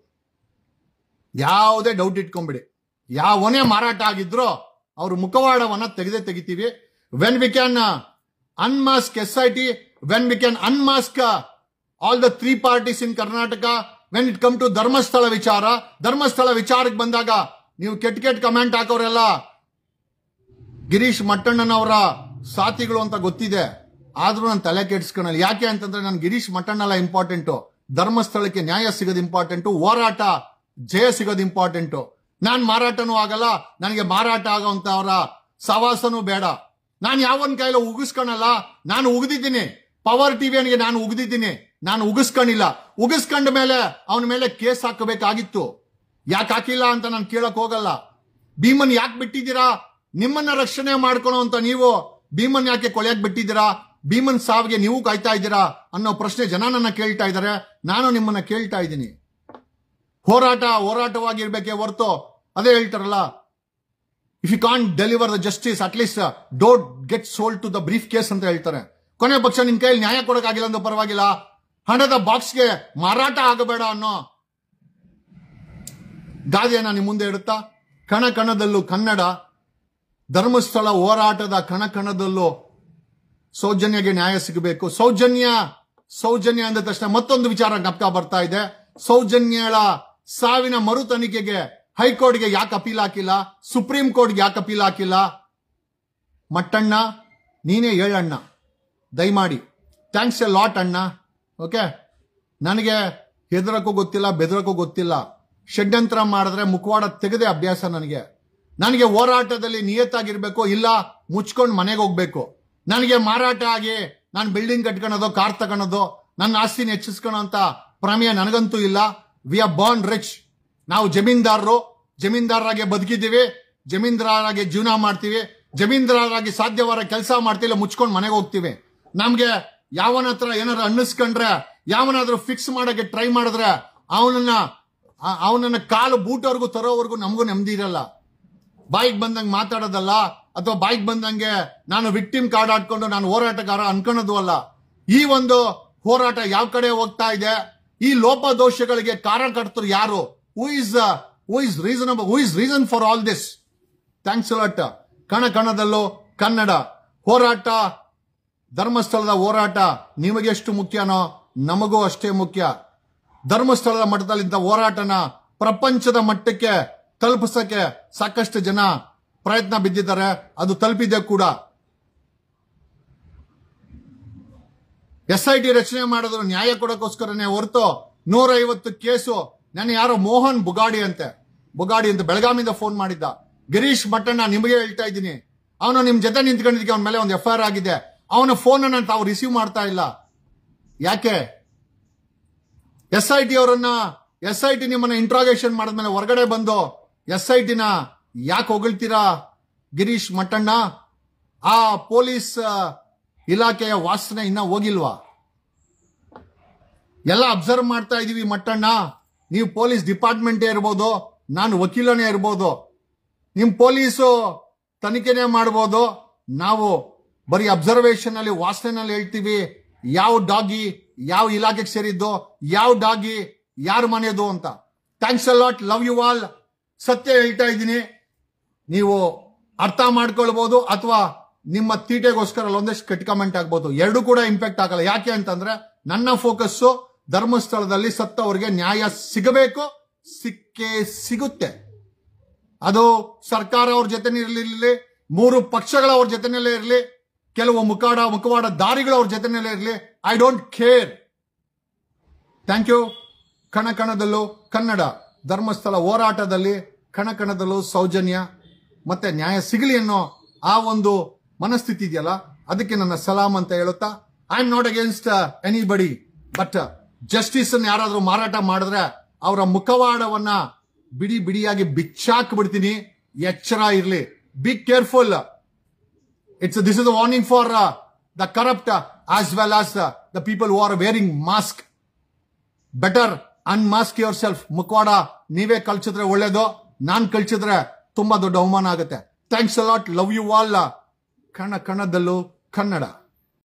ಯಾವುದೇ ಡೌಟ್ ಇಟ್ಕೊಂಬಿಡಿ. ಯಾವನೇ ಮಾರಾಟ ಆಗಿದ್ರೋ ಅವ್ರ ಮುಖವಾಡವನ್ನ ತೆಗಿತೀವಿ. When we can unmask SIT, when we can unmask all the 3 parties in Karnataka, when it come to Dharmasthala ವಿಚಾರಕ್ಕೆ ಬಂದಾಗ ನೀವು ಕೆಟ್ಟ ಕಮೆಂಟ್ ಹಾಕೋರೆಲ್ಲ ಗಿರೀಶ್ ಮಟ್ಟಣ್ಣನವರ ಸಾಥಿಗಳು ಅಂತ ಗೊತ್ತಿದೆ. ಆದ್ರೂ ನಾನು ತಲೆ ಕೆಡಿಸ್ಕೊಳ್ಳಲ್ಲ. ಯಾಕೆ ಅಂತಂದ್ರೆ ನಾನು ಗಿರೀಶ್ ಮಟ್ಟಣ್ಣಲ್ಲ ಇಂಪಾರ್ಟೆಂಟು, ಧರ್ಮಸ್ಥಳಕ್ಕೆ ನ್ಯಾಯ ಸಿಗೋದು ಇಂಪಾರ್ಟೆಂಟು, ಹೋರಾಟ ಜಯ ಸಿಗೋದು ಇಂಪಾರ್ಟೆಂಟು. ನಾನ್ ಮಾರಾಟನೂ ಆಗಲ್ಲ, ನನಗೆ ಮಾರಾಟ ಆಗೋಂತ ಅವರ ಸವಾಸನೂ ಬೇಡ. ನಾನು ಯಾವನ್ ಕೈಲ ಉಗಿಸ್ಕೊಳಲ್ಲ. ನಾನು ಉಗಿದಿದ್ದೀನಿ, ಪವರ್ ಟಿವಿಯನ್ಗೆ ನಾನು ಉಗಿದಿದ್ದೀನಿ, ನಾನು ಉಗಿಸ್ಕೊಂಡಿಲ್ಲ. ಉಗಿಸ್ಕೊಂಡ ಮೇಲೆ ಅವನ ಮೇಲೆ ಕೇಸ್ ಹಾಕಬೇಕಾಗಿತ್ತು. ಯಾಕೆ ಹಾಕಿಲ್ಲ ಅಂತ ನಾನು ಕೇಳಕ್ ಹೋಗಲ್ಲ. ಭೀಮನ್ ಯಾಕೆ ಬಿಟ್ಟಿದ್ದೀರಾ? ನಿಮ್ಮನ್ನ ರಕ್ಷಣೆ ಮಾಡ್ಕೊಳ್ಳೋ ಅಂತ ನೀವು ಭೀಮನ್ ಯಾಕೆ ಕೊಳೆಯಕ್ ಬಿಟ್ಟಿದ್ದೀರಾ? ಭೀಮನ್ ಸಾವಿಗೆ ನೀವು ಕಾಯ್ತಾ ಇದ್ದೀರಾ ಅನ್ನೋ ಪ್ರಶ್ನೆ ಜನ ನನ್ನ ಕೇಳ್ತಾ ಇದ್ದಾರೆ. ನಾನು ನಿಮ್ಮನ್ನ ಕೇಳ್ತಾ ಇದ್ದೀನಿ. ಹೋರಾಟವಾಗಿರ್ಬೇಕೇ ಹೊರತು, ಅದೇ ಹೇಳ್ತಾರಲ್ಲ, if you can't deliver the justice at least don't get sold to the briefcase ಅಂತ ಹೇಳ್ತಾರೆ. ಕೊನೆ ಪಕ್ಷ ನಿನ್ ಕೈಯಲ್ಲಿ ನ್ಯಾಯ ಕೊಡಕ್ಕಾಗಿಲ್ಲ ಅಂತ ಪರವಾಗಿಲ್ಲ, ಹಣದ ಬಾಕ್ಸ್ಗೆ ಮಾರಾಟ ಆಗಬೇಡ ಅನ್ನೋ ಗಾದೆಯನ್ನ ನಿಮ್ಮ ಮುಂದೆ ಇಡುತ್ತಾ, ಕಣದಲ್ಲೂ ಕನ್ನಡ, ಧರ್ಮಸ್ಥಳ ಹೋರಾಟದ ಕಣದಲ್ಲೂ ಸೌಜನ್ಯಗೆ ನ್ಯಾಯ ಸಿಗಬೇಕು. ಸೌಜನ್ಯ ಅಂದ ತಕ್ಷಣ ಮತ್ತೊಂದು ವಿಚಾರ ಜ್ಞಾಪಕ ಬರ್ತಾ ಇದೆ. ಸೌಜನ್ಯಳ ಸಾವಿನ ಮರು ತನಿಖೆಗೆ ಹೈಕೋರ್ಟ್ಗೆ ಯಾಕೆ ಅಪೀಲ್ ಹಾಕಿಲ್ಲ? ಸುಪ್ರೀಂ ಕೋರ್ಟ್ಗೆ ಯಾಕೆ ಅಪೀಲ್ ಹಾಕಿಲ್ಲ? ಮಟ್ಟಣ್ಣ ನೀನೇ ಹೇಳಣ್ಣ ದಯಮಾಡಿ. ಥ್ಯಾಂಕ್ಸ್ ಎ ಲಾಟ್ ಅಣ್ಣ. ಓಕೆ, ನನಗೆ ಹೆದರಕ್ಕೂ ಗೊತ್ತಿಲ್ಲ, ಬೆದರಕ್ಕೂ ಗೊತ್ತಿಲ್ಲ. ಷಡ್ಯಂತ್ರ ಮಾಡಿದ್ರೆ ಮುಖವಾಡ ತೆಗೆದೇ ಅಭ್ಯಾಸ ನನಗೆ ಹೋರಾಟದಲ್ಲಿ ನಿಯತ್ತಾಗಿರ್ಬೇಕು, ಇಲ್ಲ ಮುಚ್ಕೊಂಡು ಮನೆಗೆ ಹೋಗ್ಬೇಕು. ನನಗೆ ಮಾರಾಟ ಆಗಿ ನಾನು ಬಿಲ್ಡಿಂಗ್ ಕಟ್ಕೊಳೋದು, ಕಾರ್ ತಗೊಳೋದು, ನನ್ನ ಆಸ್ತಿನ ಹೆಚ್ಚಿಸ್ಕೊಳೋ ಅಂತ ಪ್ರಮೇಯ ನನಗಂತೂ ಇಲ್ಲ. We are born rich. ನಾವು ಜಮೀನ್ದಾರರಾಗಿ ಬದುಕಿದ್ದೀವಿ, ಜಮೀನ್ದಾರರಾಗಿ ಜೀವನ ಮಾಡ್ತೀವಿ, ಜಮೀನ್ದಾರರಾಗಿ ಸಾಧ್ಯವಾದ ಕೆಲಸ ಮಾಡ್ತೀವಿ, ಮುಚ್ಕೊಂಡು ಮನೆಗೆ ಹೋಗ್ತೀವಿ. ನಮ್ಗೆ ಯಾವನ ಹತ್ರ ಏನಾದ್ರು ಅನ್ನಿಸ್ಕೊಂಡ್ರೆ, ಯಾವನಾದ್ರೂ ಫಿಕ್ಸ್ ಮಾಡಕ್ಕೆ ಟ್ರೈ ಮಾಡಿದ್ರೆ ಅವನನ್ನ ಕಾಲು ಬೂಟವರೆಗೂ ತರೋವರೆಗೂ ನಮಗೂ ನೆಮ್ಮದಿ ಇರಲ್ಲ. ಬಾಯಿಗೆ ಬಂದಂಗೆ ಮಾತಾಡೋದಲ್ಲ, ಅಥವಾ ಬಾಯಿಗೆ ಬಂದಂಗೆ ನಾನು ವಿಕ್ಟಿಮ್ ಕಾರ್ಡ್ ಆಡ್ಕೊಂಡು ನಾನು ಹೋರಾಟಗಾರ ಅನ್ಕೊಳ್ಳೋದು ಅಲ್ಲ. ಈ ಒಂದು ಹೋರಾಟ ಯಾವ ಕಡೆ ಹೋಗ್ತಾ ಇದೆ, ಈ ಲೋಪದೋಷಗಳಿಗೆ ಕಾರಣಕರ್ತರು ಯಾರು, Who is reasonable? Who is reason for all this? Thanks a lot. ಕಣ ಕಣದಲ್ಲೂ ಕನ್ನಡ ಹೋರಾಟ, ಧರ್ಮಸ್ಥಳದ ಹೋರಾಟ ನಿಮಗೆ ಎಷ್ಟು ಮುಖ್ಯನೋ ನಮಗೂ ಅಷ್ಟೇ ಮುಖ್ಯ. ಧರ್ಮಸ್ಥಳದ ಮಟ್ಟದಲ್ಲಿದ್ದ ಹೋರಾಟನ ಪ್ರಪಂಚದ ಮಟ್ಟಕ್ಕೆ ತಲುಪಿಸಕ್ಕೆ ಸಾಕಷ್ಟು ಜನ ಪ್ರಯತ್ನ ಬಿದ್ದಿದ್ದಾರೆ. ಅದು ತಲುಪಿದೆ ಕೂಡ. SIT ರಚನೆ ಮಾಡಿದ್ರು ನ್ಯಾಯ ಕೊಡೋಕ್ಕೋಸ್ಕರನೇ ಹೊರತು 150 ಕೇಸು. ನಾನು ಯಾರೋ ಮೋಹನ್ ಬುಗಾಡಿ ಅಂತ ಬೆಳಗಾವಿಯಿಂದ ಫೋನ್ ಮಾಡಿದ್ದ. ಗಿರೀಶ್ ಮಠಣ್ಣ ನಿಮಗೆ ಹೇಳ್ತಾ ಇದ್ದೀನಿ, ಅವನು ನಿಮ್ ಜೊತೆ ನಿಂತ್ಕೊಂಡಿದ್ದಕ್ಕೆ ಅವನ ಮೇಲೆ ಒಂದು FIR ಆಗಿದೆ. ಅವನ ಫೋನ್ ಅನ್ನ ತಾವು ರಿಸೀವ್ ಮಾಡ್ತಾ ಇಲ್ಲ. ಯಾಕೆ? SIT ನಿಮ್ಮನ್ನ ಇಂಟ್ರಾಗೇಷನ್ ಮಾಡಿದ್ಮೇಲೆ ಹೊರಗಡೆ ಬಂದು SIT ನ ಯಾಕೆ ಹೊಗಳ್ತೀರಾ ಗಿರೀಶ್ ಮಠಣ್ಣ? ಆ ಪೊಲೀಸ್ ಇಲಾಖೆಯ ವಾಸನೆ ಇನ್ನ ಹೋಗಿಲ್ವಾ? ಎಲ್ಲ ಅಬ್ಸರ್ವ್ ಮಾಡ್ತಾ ಇದೀವಿ ಮಟ್ಟಣ್ಣ. ನೀವು ಪೊಲೀಸ್ ಡಿಪಾರ್ಟ್ಮೆಂಟೇ ಇರ್ಬೋದು, ನಾನು ವಕೀಲನೇ ಇರ್ಬೋದು, ನಿಮ್ ಪೊಲೀಸು ತನಿಖೆನೇ ಮಾಡ್ಬೋದು. ನಾವು ಬರೀ ಅಬ್ಸರ್ವೇಷನ್ ಅಲ್ಲಿ ವಾಸನೆನಲ್ಲಿ ಹೇಳ್ತೀವಿ ಯಾವ ಡಾಗಿ ಯಾವ ಇಲಾಖೆಗೆ ಸೇರಿದ್ದು, ಯಾವ ಡಾಗಿ ಯಾರ ಮನೆಯದು ಅಂತ. Thanks a lot, love you all. ಸತ್ಯ ಹೇಳ್ತಾ ಇದ್ದೀನಿ, ನೀವು ಅರ್ಥ ಮಾಡ್ಕೊಳ್ಬಹುದು ಅಥವಾ ನಿಮ್ಮ ತೀಟೆಗೋಸ್ಕರ ಒಂದಷ್ಟು ಕೆಟ್ಟ ಕಮೆಂಟ್ ಆಗ್ಬೋದು. ಎರಡು ಕೂಡ ಇಂಪ್ಯಾಕ್ಟ್ ಆಗಲ್ಲ. ಯಾಕೆ ಅಂತಂದ್ರೆ ನನ್ನ ಫೋಕಸ್ಸು ಧರ್ಮಸ್ಥಳದಲ್ಲಿ ಸತ್ತವರಿಗೆ ನ್ಯಾಯ ಸಿಗಬೇಕು, ಸಿಕ್ಕೇ ಸಿಗುತ್ತೆ. ಅದು ಸರ್ಕಾರ ಅವ್ರ ಜೊತೆನೇ ಇರಲಿ, 3 ಪಕ್ಷಗಳ ಅವ್ರ ಜೊತೆನಲ್ಲೇ ಇರಲಿ, ಕೆಲವು ಮುಖವಾಡ ದಾರಿಗಳು ಅವ್ರ ಜೊತೆನಲ್ಲೇ ಇರಲಿ, I don't care. Thank you. ಕಣ ಕಣದಲ್ಲೂ ಕನ್ನಡ, ಧರ್ಮಸ್ಥಳ ಹೋರಾಟದಲ್ಲಿ ಕಣ ಕಣದಲ್ಲೂ ಸೌಜನ್ಯ ಮತ್ತೆ ನ್ಯಾಯ ಸಿಗಲಿ ಅನ್ನೋ ಆ ಒಂದು ಮನಸ್ಥಿತಿ ಇದೆಯಲ್ಲ, ಅದಕ್ಕೆ ನನ್ನ ಸಲಾಂ ಅಂತ ಹೇಳುತ್ತಾ, I am not against anybody, but justice ಅನ್ನು ಯಾರಾದ್ರೂ ಮಾರಾಟ ಮಾಡಿದ್ರೆ ಅವರ ಮುಖವಾಡವನ್ನ ಬಿಡಿಯಾಗಿ ಬಿಚ್ಚಾಕ್ ಬಿಡ್ತೀನಿ. ಎಚ್ಚರ ಇರ್ಲಿ. Be careful. This is a warning for the corrupt as well as the people who are wearing mask. Better unmask yourself. ಮುಖವಾಡ ನೀವೇ ಕಳ್ಸಿದ್ರೆ ಒಳ್ಳೇದು, ನಾನ್ ಕಳ್ಸಿದ್ರೆ ತುಂಬಾ ದೊಡ್ಡ ಅವಮಾನ ಆಗುತ್ತೆ. Thanks a lot, love you all. ಕಣ ಕಣದಲ್ಲೂ ಕನ್ನಡ.